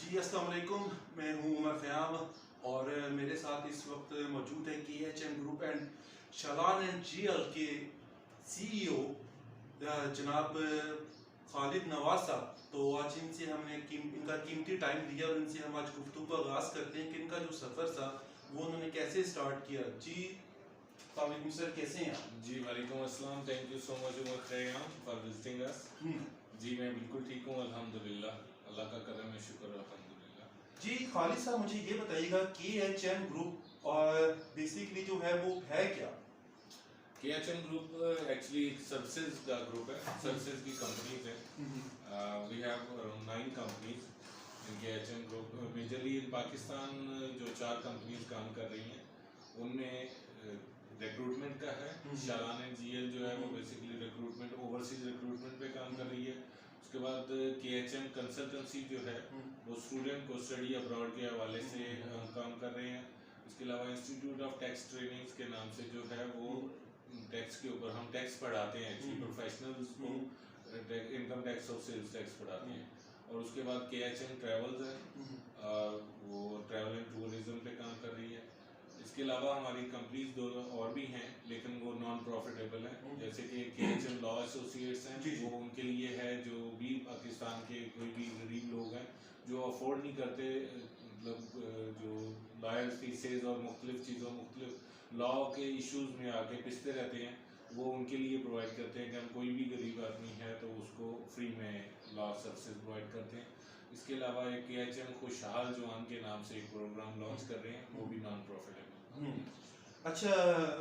जी अस्सलाम वालेकुम, मैं हूँ उमर ख़याम और मेरे साथ इस वक्त मौजूद है KHM ग्रुप एंड शलान एंड GL के CEO जनाब खालिद नवाज साहब। तो आज इनसे हमने इनका कीमती टाइम लिया और इनसे हम आज गुफ्तगू का आगाज़ करते हैं कि इनका जो सफ़र था वो उन्होंने कैसे स्टार्ट किया। जी वालेकुम सर, कैसे हैं आप? जी वालेकुम अस्सलाम, thank you so much Umar Khayyam for visiting us. जी मैं बिल्कुल ठीक हूँ अल्हम्दुलिल्लाह, अल्लाह का करम है, शुक्र अल्हम्दुलिल्लाह। जी खालिद साहब, मुझे ये बताइएगा KHM ग्रुप और बेसिकली जो है वो है क्या? KHM ग्रुप एक्चुअली सर्विसेज का ग्रुप है, सर्विसेज की कंपनीज है। We have around 9 companies in KHM ग्रुप। मेजरली इन पाकिस्तान जो 4 कंपनीज काम कर रही हैं उनमें रिक्रूटमेंट का है। शालान एंड GL जो है वो बेसिकली रिक्रूटमेंट, ओवरसीज रिक्रूटमेंट पे काम कर रही है। उसके बाद KHM कंसल्टेंसी जो है वो स्टूडेंट को स्टडी अब्रॉड के हवाले से काम कर रहे हैं। इसके अलावा इंस्टीट्यूट ऑफ टैक्स ट्रेनिंग्स के नाम से जो है वो टैक्स के ऊपर हम टैक्स पढ़ाते हैं, एक्चुअली प्रोफेशनल्स को इनकम टैक्स और सेल्स टैक्स पढ़ाते हैं। और उसके बाद KHM ट्रैवल्स है, वो ट्रैवल एंड टूरिज्म पे काम कर रही है। इसके अलावा हमारी कंपनीज दो और भी हैं लेकिन वो नॉन प्रॉफिटेबल हैं, जैसे कि KHM लॉ एसोसिएट्स हैं, वो उनके लिए है जो भी पाकिस्तान के कोई भी गरीब लोग हैं जो अफोर्ड नहीं करते, मतलब जो लॉयर फीसेज और मुख्तलिफ चीज़ों मुख्तलिफ लॉ के इश्यूज़ में आके पिसते रहते हैं, वो उनके लिए प्रोवाइड करते हैं कि हम कोई भी गरीब आदमी है तो उसको फ्री में लॉ सर्विसेज प्रोवाइड करते हैं। इसके अलावा एक KHM खुशहाल जवान के नाम से एक प्रोग्राम लॉन्च कर रहे हैं, वो भी नॉन प्रॉफिटेबल। अच्छा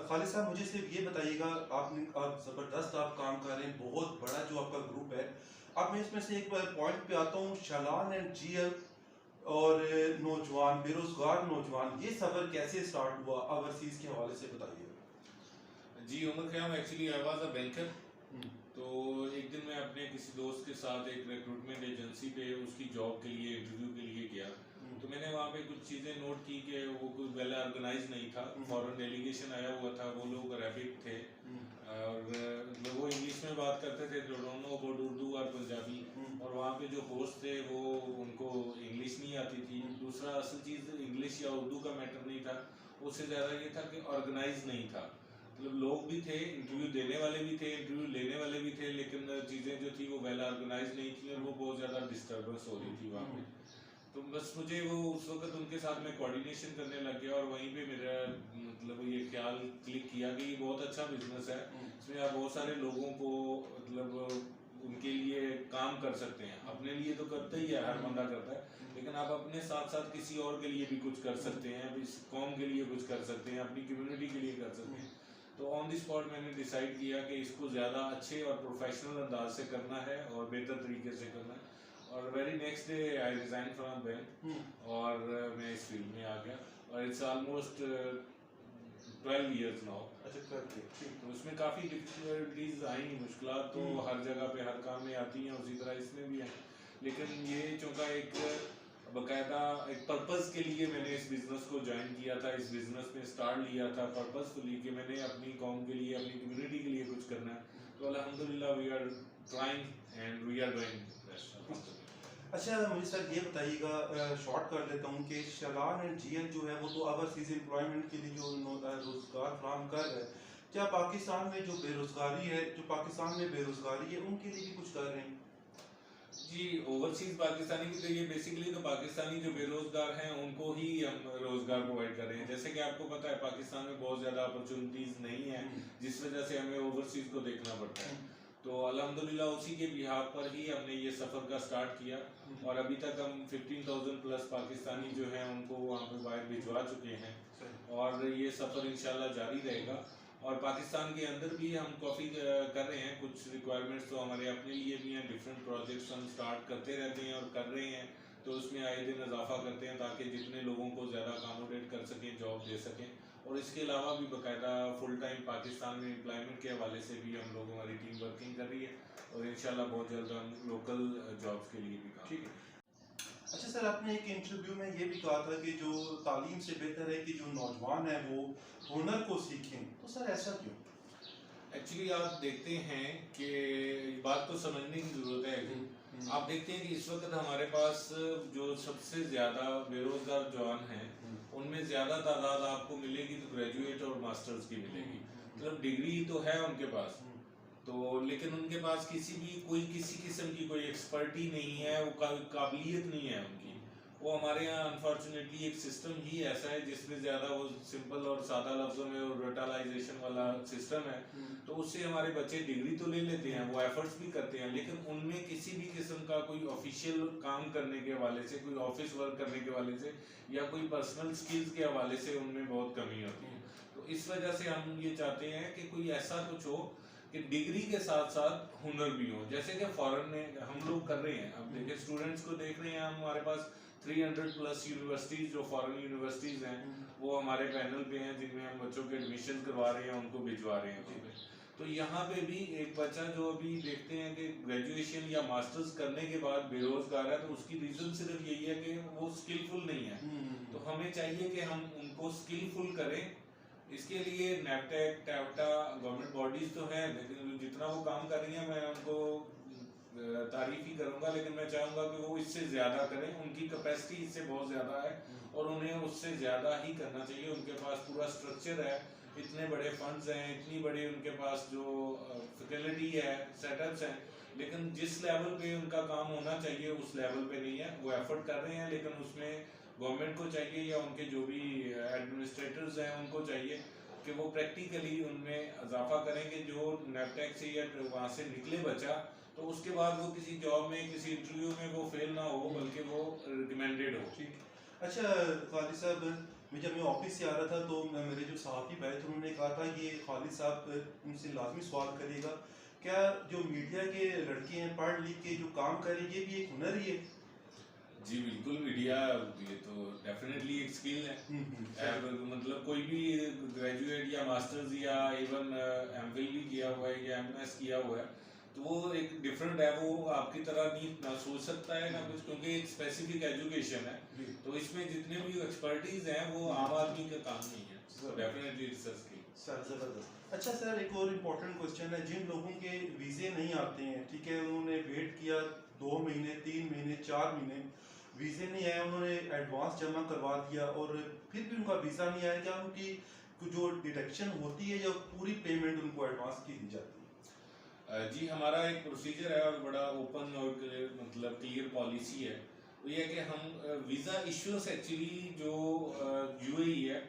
खालिद साहब, मुझे सिर्फ ये बताइएगा, आप ज़बरदस्त आप काम कर रहे हैं, बहुत बड़ा जो आपका ग्रुप है। अब मैं इसमें से एक पॉइंट पे आता हूँ, शलान एंड GL और नौजवान बेरोजगार नौजवान, ये सफ़र कैसे स्टार्ट हुआ ओवरसीज़ के हवाले से बताइए। जी Umar Khayyam, actually I was a banker. तो एक दिन मैं अपने किसी दोस्त के साथ एक रिक्रूटमेंट एजेंसी पे उसकी जॉब के लिए इंटरव्यू के लिए गया। तो मैंने वहाँ पे कुछ चीज़ें नोट की कि वो कोई वेल ऑर्गेनाइज नहीं था। फॉरेन डेलीगेशन आया हुआ था, वो लोग अरबिक थे और वो इंग्लिश में बात करते थे, डोंट नो अबाउट उर्दू और पंजाबी। और वहाँ पे जो होस्ट थे वो उनको इंग्लिश नहीं आती थी। दूसरा असल चीज़ इंग्लिश या उर्दू का मैटर नहीं था, उससे ज़्यादा ये था कि ऑर्गेनाइज नहीं था। मतलब लोग भी थे, इंटरव्यू देने वाले भी थे, इंटरव्यू लेने वाले भी थे, लेकिन चीज़ें जो थी वो वेल ऑर्गेनाइज नहीं थी और वो बहुत ज़्यादा डिस्टर्बेंस हो रही थी वहाँ पे। तो बस मुझे वो उस वक्त उनके साथ मैं कोऑर्डिनेशन करने लग गया और वहीं पे मेरा मतलब ये ख्याल क्लिक किया कि ये बहुत अच्छा बिजनेस है, इसमें आप बहुत सारे लोगों को मतलब उनके लिए काम कर सकते हैं। अपने लिए तो करते ही है, हर बंदा करता है, लेकिन आप अपने साथ साथ किसी और के लिए भी कुछ कर सकते हैं, इस कौम के लिए कुछ कर सकते हैं, अपनी कम्युनिटी के लिए कर सकते हैं। तो ऑन द स्पॉट मैंने डिसाइड किया कि इसको ज़्यादा अच्छे और प्रोफेशनल अंदाज से करना है और बेहतर तरीके से करना है। और very next day I resign from bank और मैं इस फील्ड में आ गया और इट्स ऑलमोस्ट 12 years नाउ। अच्छा, तो इसमें काफ़ी डिफिकल्टीज आई, मुश्किलात तो हर जगह पे हर काम में आती हैं, उसी तरह इसमें भी हैं, लेकिन ये चूँकि एक बाकायदा एक पर्पज़ के लिए मैंने इस बिज़नेस को ज्वाइन किया था, इस बिज़नेस में स्टार्ट लिया था पर्पज़फुली कि मैंने अपनी कौम के लिए, अपनी कम्युनिटी के लिए कुछ करना है। तो अल्हम्दुलिल्लाह we are trying and we are doing best. अच्छा मुझे सर ये बताइएगा, शॉर्ट कर लेता हूँ कि शलान एंड GL जो है वो तो ओवरसीज एम्प्लॉयमेंट के लिए जो रोजगार फराहम कर रहे हैं, क्या पाकिस्तान में जो बेरोजगारी है, जो पाकिस्तान में बेरोजगारी है, उनके लिए भी कुछ कर रहे हैं? जी ओवरसीज पाकिस्तानी की तो ये बेसिकली तो पाकिस्तानी जो बेरोजगार हैं उनको ही हम रोजगार प्रोवाइड कर रहे हैं। जैसे कि आपको पता है पाकिस्तान में बहुत ज़्यादा अपॉर्चुनिटीज़ नहीं है, जिस वजह से हमें ओवरसीज को देखना पड़ता है। तो अल्हम्दुलिल्लाह उसी के बिहाफ पर ही हमने ये सफ़र का स्टार्ट किया और अभी तक हम 15,000 प्लस पाकिस्तानी जो हैं उनको वहाँ पे बाहर भिजवा चुके हैं और ये सफ़र इंशाल्लाह जारी रहेगा। और पाकिस्तान के अंदर भी हम काफ़ी कर रहे हैं, कुछ रिक्वायरमेंट्स तो हमारे अपने लिए भी हैं, डिफरेंट प्रोजेक्ट्स हम स्टार्ट करते रहते हैं और कर रहे हैं, तो उसमें आए दिन इजाफा करते हैं ताकि जितने लोगों को ज़्यादा अकोमोडेट कर सकें, जॉब दे सकें। और इसके अलावा भी बाकायदा फुल टाइम पाकिस्तान में एम्प्लॉयमेंट के हवाले से भी हम लोग, हमारी टीम वर्किंग कर रही है और इंशाल्लाह बहुत जल्द हम लोकल जॉब्स के लिए भी काम। ठीक है। अच्छा सर, आपने एक इंटरव्यू में ये भी कहा था कि जो तालीम से बेहतर है कि जो नौजवान है वो हुनर को सीखें, तो सर ऐसा क्यों? एक्चुअली आप देखते हैं कि बात को समझने की ज़रूरत है। आप देखते हैं कि इस वक्त हमारे पास जो सबसे ज्यादा बेरोजगार जवान हैं उनमें ज्यादा तादाद आपको मिलेगी तो ग्रेजुएट और मास्टर्स की मिलेगी। मतलब डिग्री तो है उनके पास तो, लेकिन उनके पास किसी किस्म की कोई एक्सपर्टी नहीं है, वो काबिलियत नहीं है उनकी। वो हमारे यहाँ अनफॉर्चुनेटली एक सिस्टम ही ऐसा है जिसमें ज़्यादा वो सिंपल और सादा लफ्ज़ों में और रोटालाइजेशन वाला सिस्टम है, तो उससे हमारे बच्चे डिग्री तो ले लेते हैं, वो एफर्ट्स भी करते हैं, लेकिन उनमें किसी भी किस्म का कोई ऑफिशियल काम करने के हवाले से, कोई ऑफिस वर्क करने के हवाले से या कोई पर्सनल स्किल्स के हवाले से उनमें बहुत कमी होती है। तो इस वजह से हम ये चाहते हैं कि कोई ऐसा कुछ हो कि डिग्री के साथ साथ हुनर भी हो, जैसे कि फॉरेन में हम लोग कर रहे हैं। अब देखिए स्टूडेंट्स को देख रहे हैं हम, हमारे पास 300 प्लस यूनिवर्सिटीज जो फॉरेन यूनिवर्सिटीज हैं वो हमारे पैनल पे हैं, जिनमें हम बच्चों के एडमिशन करवा रहे हैं, उनको भिजवा रहे हैं। तो यहाँ पे भी एक बच्चा जो अभी देखते हैं कि ग्रेजुएशन या मास्टर्स करने के बाद बेरोजगार है, तो उसकी रीजन सिर्फ यही है कि वो स्किलफुल नहीं है। तो हमें चाहिए कि हम उनको स्किलफुल करें। इसके लिए नैपटेक, टैवटा, गवर्नमेंट बॉडीज तो हैं, लेकिन जितना वो काम कर रही हैं मैं उनको तारीफ ही करूंगा, लेकिन मैं चाहूंगा कि वो इससे ज्यादा करें। उनकी कैपेसिटी इससे बहुत ज्यादा है और उन्हें उससे ज्यादा ही करना चाहिए। उनके पास पूरा स्ट्रक्चर है, इतने बड़े फंड्स हैं, इतनी बड़ी उनके पास जो फैसिलिटी है, सेटअप्स हैं, लेकिन जिस लेवल पे उनका काम होना चाहिए उस लेवल पे नहीं है। वो एफर्ट कर रहे हैं, लेकिन उसमें गवर्नमेंट को चाहिए या उनके जो भी एडमिनिस्ट्रेटर्स हैं उनको चाहिए कि वो प्रैक्टिकली उनमें इजाफा करेंगे। जो नैपटेक से या वहाँ से निकले बच्चा, तो उसके बाद वो किसी जॉब में, किसी इंटरव्यू में वो फेल ना हो, बल्कि वो रिकमेंडेड हो। ठीक। अच्छा खालिद साहब, जब मैं ऑफिस से आ रहा था तो मेरे जो सहाफ़ी भाई थे उन्होंने कहा था कि खालिद साहब उनसे लाजमी सवाल करिएगा, क्या जो मीडिया के लड़के हैं पढ़ लिख के जो काम करें ये भी एक हुनर ही है? जी बिल्कुल, मीडिया ये तो डेफिनेटली एक स्किल है। मतलब कोई भी ग्रेजुएट या मास्टर्स या इवन एमफिल भी किया हुआ है या एमएस किया हुआ है, तो वो एक डिफरेंट है। वो आपकी तरह नहीं ना सोच सकता है ना कुछ, क्योंकि एक स्पेसिफिक एजुकेशन है, तो इसमें जितने भी एक्सपर्टीज हैं वो आम आदमी का काम नहीं है। So definitely it's a skill. Sir ज़बरदस्त। अच्छा सर, एक और इम्पोर्टेंट क्वेश्चन है, जिन लोगों के वीज़े नहीं आते हैं, ठीक है, उन्होंने वेट किया 2 महीने, 3 महीने, 4 महीने, वीज़े नहीं आए, उन्होंने एडवांस जमा करवा दिया और फिर भी उनका वीज़ा नहीं आया, क्या उनकी जो डिडक्शन होती है या पूरी पेमेंट उनको एडवांस की दी जाती है? जी हमारा एक प्रोसीजर है और बड़ा ओपन और मतलब क्लियर पॉलिसी है। वो ये है कि हम वीज़ा इश्यूस एक्चुअली जो यूएई है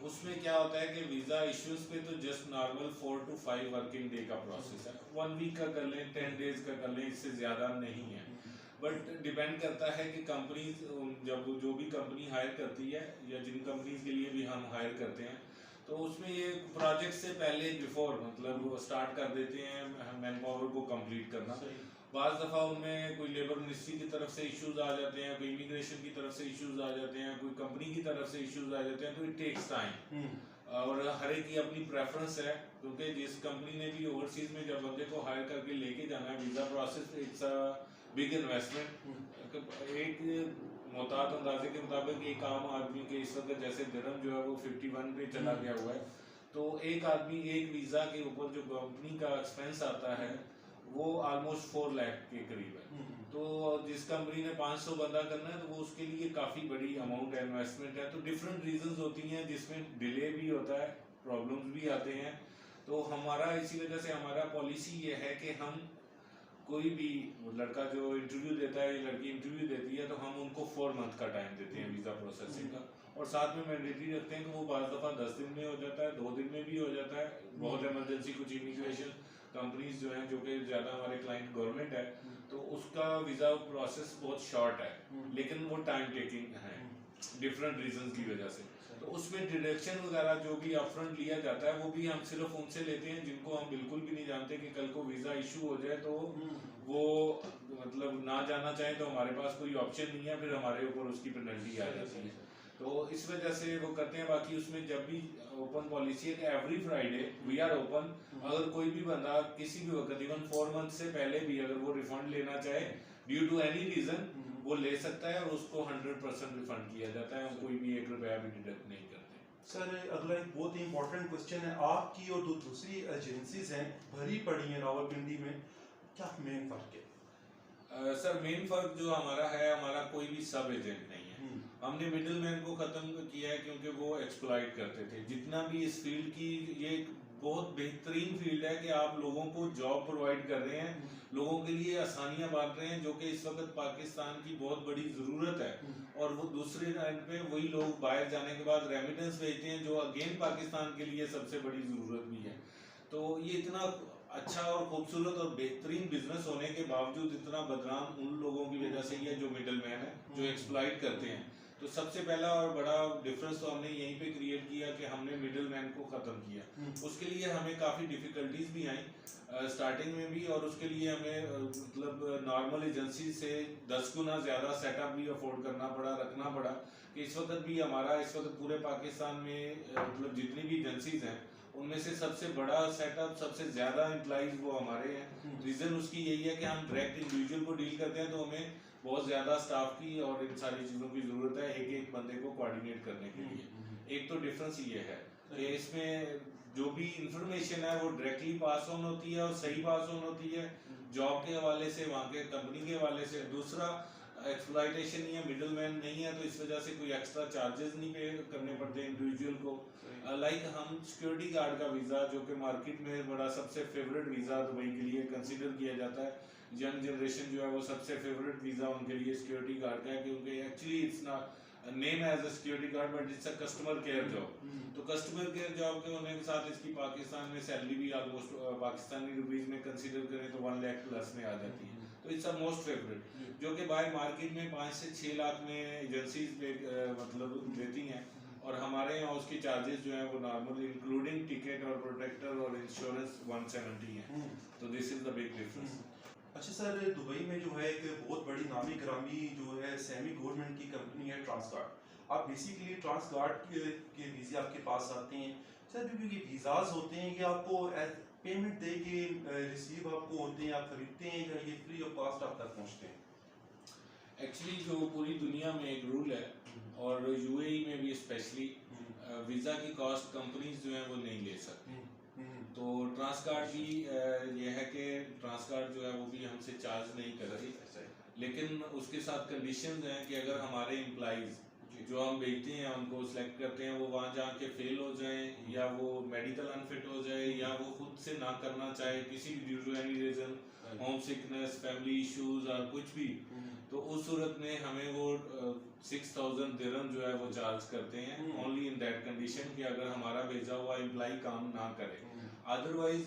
उसमें क्या होता है कि वीज़ा इश्यूज पे तो just normal 4 to 5 working day का प्रोसेस है। 1 वीक का कर लें, 10 डेज का कर लें, इससे ज़्यादा नहीं है। बट डिपेंड करता है कि कंपनीज, जब जो भी कंपनी हायर करती है या जिन कंपनीज के लिए भी हम हायर करते हैं, तो उसमें ये प्रोजेक्ट से पहले बिफोर मतलब वो स्टार्ट कर देते हैं मैन पावर को कंप्लीट करना। बाज़ दफ़ा उनमें कोई लेबर मिनिस्ट्री की तरफ से इश्यूज आ जाते हैं, कोई इमिग्रेशन की तरफ से इश्यूज आ जाते हैं, कोई कंपनी की तरफ से इश्यूज आ जाते हैं, तो इट टेक्स टाइम। और हर एक की अपनी प्रेफरेंस है, क्योंकि जिस कंपनी ने भी ओवरसीज में जब बंदे को हायर करके लेके जाना है, visa process it's a big investment. एक मोहतात अंदाजे के मुताबिक एक आम आदमी के इस वक्त जैसे दिरहम जो है वो 51 पे चला गया हुआ है, तो एक आदमी एक वीज़ा के ऊपर जो कंपनी का एक्सपेंस आता है वो ऑलमोस्ट 4 लाख के करीब है। तो जिस कंपनी ने 500 बंदा करना है तो वो उसके लिए काफ़ी बड़ी अमाउंट है, इन्वेस्टमेंट है। तो डिफरेंट रीजंस होती हैं जिसमें डिले भी होता है, प्रॉब्लम्स भी आते हैं। तो हमारा इसी वजह से हमारा पॉलिसी ये है कि हम कोई भी लड़का जो इंटरव्यू देता है या लड़की इंटरव्यू देती है, तो हम उनको 4 मंथ का टाइम देते हैं वीज़ा प्रोसेसिंग का, और साथ में मैंडेटरी रखते हैं कि वो बाज़ दफ़ा 10 दिन में हो जाता है, 2 दिन में भी हो जाता है। बहुत इमरजेंसी कुछ इमिग्रेशन कंपनीज जो हैं, जो कि ज़्यादा हमारे क्लाइंट गवर्नमेंट है, तो उसका वीज़ा प्रोसेस बहुत शॉर्ट है, लेकिन वो टाइम टेकिंग है डिफरेंट रीजंस की वजह से। तो उसमें डिडक्शन वगैरह जो भी अपफ्रंट लिया जाता है वो भी हम सिर्फ उनसे लेते हैं जिनको हम बिल्कुल भी नहीं जानते कि कल को वीज़ा इशू हो जाए तो वो मतलब ना जाना चाहे तो हमारे पास कोई ऑप्शन नहीं है, फिर हमारे ऊपर उसकी पेनल्टी आ जाती है। तो इस वजह से वो करते हैं। बाकी उसमें जब भी ओपन पॉलिसी है कि every Friday we are open. अगर कोई भी बंदा किसी भी वक्त इवन 4 मंथ से पहले भी अगर वो रिफंड लेना चाहे ड्यू टू एनी रीजन, वो ले सकता है और उसको 100% रिफंड किया जाता है, कोई भी 1 रुपया भी डिडक्ट नहीं करते। सर अगला एक बहुत ही इंपॉर्टेंट क्वेश्चन है, आपकी और दूसरी एजेंसीज हैं भरी पड़ी हैं रावलपिंडी में, क्या मेन फर्क है? सर मेन फर्क जो हमारा है, हमारा कोई भी सब एजेंट नहीं है। हमने मिडिल मैन को खत्म किया है क्योंकि वो एक्सप्लॉइट करते थे। जितना भी इस फील्ड की, ये एक बहुत बेहतरीन फील्ड है कि आप लोगों को जॉब प्रोवाइड कर रहे हैं, लोगों के लिए आसानियां बांट रहे हैं, जो कि इस वक्त पाकिस्तान की बहुत बड़ी ज़रूरत है। और वो दूसरे एंड पे वही लोग बाहर जाने के बाद रेमिटेंस भेजते हैं, जो अगेन पाकिस्तान के लिए सबसे बड़ी ज़रूरत भी है। तो ये इतना अच्छा और खूबसूरत और बेहतरीन बिजनेस होने के बावजूद इतना बदनाम उन लोगों की वजह से ही है जो मिडिल मैन है, जो एक्सप्लॉइट करते हैं। तो सबसे पहला और बड़ा डिफरेंस तो हमने यहीं पे क्रिएट किया कि हमने मिडिल मैन को ख़त्म किया। उसके लिए हमें काफ़ी डिफ़िकल्टीज भी आई स्टार्टिंग में भी, और उसके लिए हमें मतलब नॉर्मल एजेंसी से 10 गुना ज़्यादा सेटअप भी अफोर्ड करना पड़ा, रखना पड़ा। कि इस वक्त भी हमारा, इस वक्त पूरे पाकिस्तान में मतलब जितनी भी एजेंसीज हैं उनमें से सबसे बड़ा सेटअप, सबसे ज़्यादा एम्प्लॉइज वो हमारे हैं। रीज़न उसकी यही है कि हम डायरेक्ट इंडिविजुअल को डील करते हैं, तो हमें बहुत ज़्यादा स्टाफ की और इन सारी चीज़ों की ज़रूरत है एक एक बंदे को कोऑर्डिनेट करने के लिए। एक तो डिफरेंस ये है कि इसमें जो भी इंफॉर्मेशन है वो डायरेक्टली पास ऑन होती है और सही पास ऑन होती है, जॉब के हवाले से, वहाँ के कंपनी के हवाले से। दूसरा, एक्सप्लॉइटेशन नहीं है, मिडिल मैन नहीं है, तो इस वजह से कोई एक्स्ट्रा चार्जेस नहीं पे करने पड़ते इंडिविजुअल को। लाइक हम सिक्योरिटी गार्ड का वीज़ा, जो कि मार्केट में बड़ा सबसे फेवरेट वीज़ा दुबई के लिए कंसिडर किया जाता है, यंग जनरेशन जो है वो सबसे फेवरेट वीज़ा उनके लिए सिक्योरिटी गार्ड का है, क्योंकि actually it's not name as a security guard but it's a customer care job. तो कस्टमर केयर जॉब के होने के साथ इसकी पाकिस्तान में सैलरी भी ऑलमोस्ट पाकिस्तानी रुपीज़ में कंसिडर करें तो 1 लाख प्लस में आ जाती है। तो इट्स अ मोस्ट फेवरेट, जो कि बाहर मार्केट में 5 से 6 लाख में एजेंसीज मतलब देती हैं, और हमारे यहाँ उसके चार्जेस जो हैं वो नॉर्मल इंक्लूडिंग टिकट और प्रोटेक्टर और इंश्योरेंस 170 है। तो this is the big difference. अच्छा सर, दुबई में जो है एक बहुत बड़ी नामी ग्रामी जो है सेमी गवर्नमेंट की कंपनी है ट्रांसगार्ड। आप बेसिकली ट्रांसगार्ड के वीज़े आपके पास आते हैं सर, क्योंकि वीज़ाज होते हैं ये आपको पेमेंट दे के रिसीव आपको होते हैं, आप खरीदते हैं या ये फ्री ऑफ कॉस्ट आप तक पहुँचते हैं? एक्चुअली जो पूरी दुनिया में एक रूल है, और यूएई में भी स्पेशली, वीज़ा की कॉस्ट कंपनीज जो हैं वो नहीं ले सकती। तो ट्रांसगार्ड भी ये है कि ट्रांसगार्ड जो है वो भी हमसे चार्ज नहीं करती, लेकिन उसके साथ कंडीशंस हैं कि अगर हमारे एम्प्लॉइज जो हम भेजते हैं, उनको सिलेक्ट करते हैं, वो वहाँ जाके फेल हो जाएं, या वो मेडिकल अनफिट हो जाए, या वो खुद से ना करना चाहे किसी भी due to any reason, home sickness, family issues और कुछ भी, तो उस सूरत में हमें वो 6000 दिरहम जो है वो चार्ज करते हैं, ओनली इन दैट कंडीशन कि अगर हमारा भेजा हुआ एम्प्लॉय काम ना करे। अदरवाइज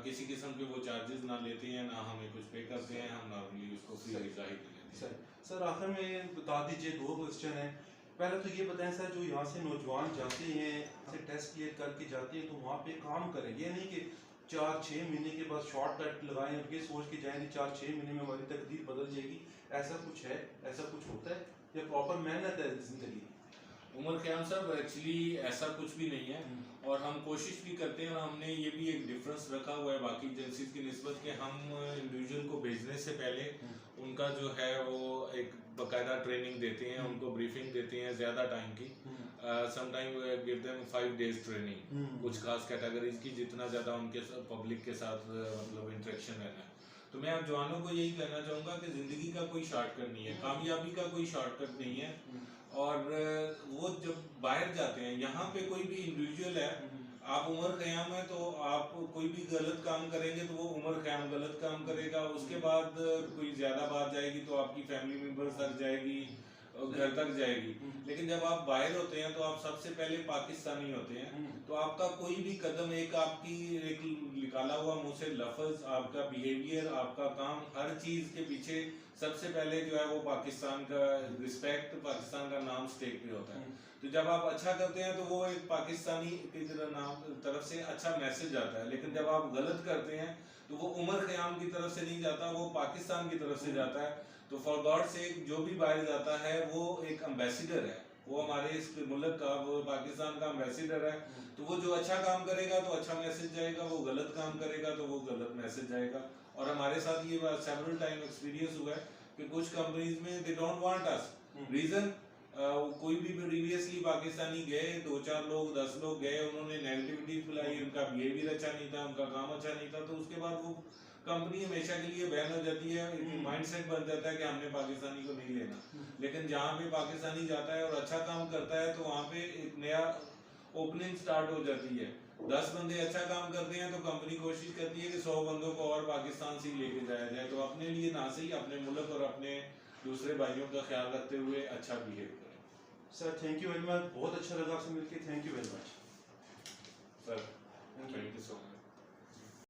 किसी किस्म के वो चार्जेस ना लेते हैं, ना हमें कुछ पे करते हैं, हम नॉर्मली उसको फ्री वीज़ा ही देते हैं। सर आखिर में बता दीजिए, 2 क्वेश्चन हैं। पहले तो ये बताएं सर, जो यहाँ से नौजवान जाते हैं, से टेस्ट क्लियर करके जाते हैं, तो वहाँ पे काम करें, ये नहीं कि 4-6 महीने के बाद शॉर्टकट लगाएं और ये सोच के जाएंगे 4-6 महीने में हमारी तकदीर बदल जाएगी। ऐसा कुछ है, ऐसा कुछ होता है, या प्रॉपर मेहनत है जिंदगी? उमर ख़याम साहब, एक्चुअली ऐसा कुछ भी नहीं है, और हम कोशिश भी करते हैं, और हमने ये भी एक डिफरेंस रखा हुआ है बाकी एजेंसीज की निस्बत के हम इंडिविजुअल को भेजने से पहले उनका जो है वो एक बाकायदा ट्रेनिंग देते हैं, उनको ब्रीफिंग देते हैं ज़्यादा टाइम की। Sometime give them 5 days training, कुछ खास कैटेगरीज की, जितना ज़्यादा उनके पब्लिक के साथ मतलब इंटरेक्शन रहना है। तो मैं आप जवानों को यही कहना चाहूँगा कि ज़िंदगी का कोई शॉर्टकट नहीं है, कामयाबी का कोई शॉर्टकट नहीं है, और वो जब बाहर जाते हैं, यहाँ पे कोई भी इंडिविजुअल है, आप उमर ख़याम है तो आप कोई भी गलत काम करेंगे तो वो उमर ख़याम गलत काम करेगा, उसके बाद कोई ज़्यादा बात जाएगी तो आपकी फैमिली मेम्बर्स तक जाएगी, घर तक जाएगी। लेकिन जब आप बाहर होते हैं तो आप सबसे पहले पाकिस्तानी होते हैं, तो आपका कोई भी कदम, एक आपकी एक निकाला हुआ मुंह से लफ्ज़, आपका बिहेवियर, आपका काम, हर चीज़ के पीछे सबसे पहले जो है वो पाकिस्तान का रिस्पेक्ट, पाकिस्तान का नाम स्टेक पे होता है। तो जब आप अच्छा करते हैं तो वो एक पाकिस्तानी की तरफ से अच्छा मैसेज आता है, लेकिन जब आप गलत करते हैं तो वो उमर ख़याम की तरफ से नहीं जाता, वो पाकिस्तान की तरफ से जाता है। तो फॉर गॉड से जो भी बाहर जाता है वो एक एम्बेसडर है, वो हमारे इस मुल्क का, वो पाकिस्तान का एम्बेसडर है। तो वो जो अच्छा काम करेगा तो अच्छा मैसेज जाएगा, वो गलत काम करेगा तो वो गलत मैसेज जाएगा। और हमारे साथ ये सेवरल टाइम एक्सपीरियंस हुआ है कि कुछ कंपनीज में they don't want us, reason कोई भी प्रीवियसली पाकिस्तानी गए, 2-4 लोग 10 लोग गए, उन्होंने नेगेटिविटी फैलाई, उनका बिहेवियर अच्छा नहीं था, उनका काम अच्छा नहीं था, तो उसके बाद वो कंपनी हमेशा के लिए बैन हो जाती है, माइंडसेट बन जाता है कि हमने पाकिस्तानी को नहीं लेना। लेकिन जहाँ पे पाकिस्तानी जाता है और अच्छा काम करता है तो वहाँ पे एक नया ओपनिंग स्टार्ट हो जाती है। 10 बंदे अच्छा काम करते हैं तो कंपनी कोशिश करती है कि 100 बंदों को और पाकिस्तान से ही लेके जाया जाए। तो अपने लिए ना सही, अपने मुल्क और अपने दूसरे भाइयों का ख्याल रखते हुए अच्छा बिहेव करें। Sir thank you very much, बहुत अच्छा लगा आपसे मिलके, thank you very much sir, thank you so much.